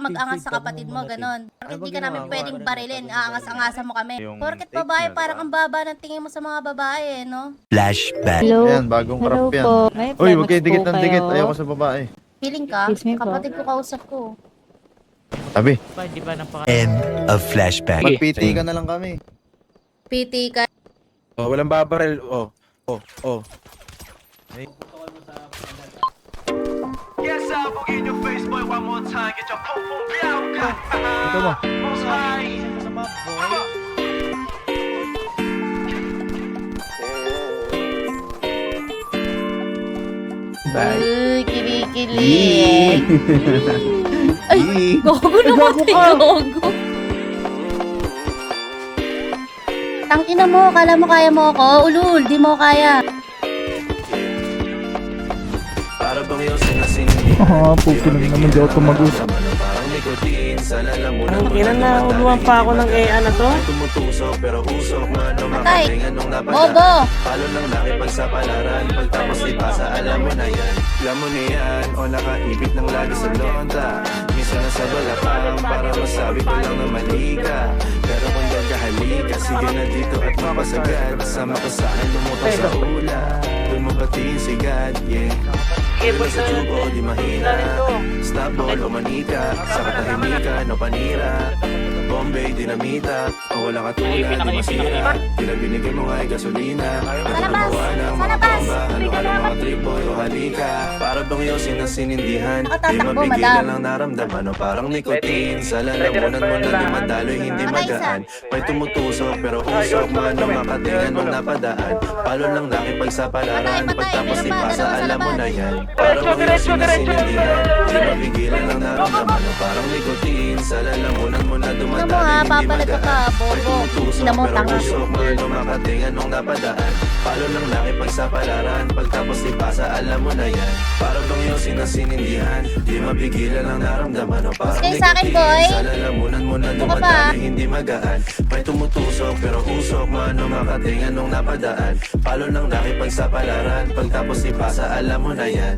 mag-angas sa kapatid mo, ganon. Porket di ka namin pwedeng barilin, aangas-angasa mo kami. Porket babae, parang ang baba ng tingin mo sa mga babae, no? Flashback. Hello. Ayan, bagong crop Hello yan. po. May Uy, huwag kayo products dikit po ng dikit. kayo? Ayoko sa babae. Feeling ka, Excuse me po. kapatid ko kausap ko. Tabi, Di ba napaka... End of flashback. magpiti ka na lang kami. PT ka. Oh, walang babarel. Oh, oh, oh. Yes, I'll book in your face, boy, one more time. Get your pum pum biao. Ito mo. Most high. Uy, kilikili. Ay, gogo naman gogo. Tangina mo, kala mo kaya mo ako? Ulul, di mo kaya. Para bang yung sinasinindi. Pupo na naman di ako tumagus. Parang nikotin sa lalamunan. Ang ina na, uluan pa ako ng EA na to. Tumutusok pero usok man Patay. makatingan nung napadaan. Bobo. Palo lang nakipagsapalaran. Pagtapos di pasa, alam mo na yan. Alam mo na yan. O nakaipit ng lagi sa lonta. Minsan na sa balakang para masabi ko lang na mali ka. Pero kung doon ka halika, sige na dito at mapasagad. Sama ka sa akin, lumutang sa ula. Doon mo patiin si God, yeah. Kailan sa tubo, di mahina. Stop ball o manika. Sa katahimikan o panira. Bombay, dinamita. O walang katulad, di masira. Tila binigay mo nga ay gasolina. Sa labas! Sa labas! Ano ka lang mga trip boy o halika. Para bang yosin na sinindihan. Di Nakatatakbo, mapigilan madam. lang naramdaman. O parang nikotin. Sa lalamunan mo na dumadaloy, hindi magaan. May tumutusok pero usok. Mano makatingan nung napadaan. Palo lang nakipagsapalaran. Pagtapos di pasa, alam mo na yan. Para bang yosin na sinindihan. Di mapigilan lang naramdaman. O parang nikotin. Sa lalamunan mo na Ano mo dumadaloy, ha, hindi papalag ka magaan. ka, bobo. Ina mo, tanga. Mano makatingan nung napadaan. Palo lang nakipagsapalaran. Pagtapos di pasa, alam mo na yan. Para bang yosin na sinindihan. Di mapigilan lang naramdaman. O parang Kayo sa akin, nikotin. boy. Sa lalamunan mo na Ito ka pa. dumadaloy, hindi magaan. May tumutusok pero usok. Mano makatingan nung napadaan. Palo lang nakipagsapalaran. Pagtapos di pasa, alam mo na yan.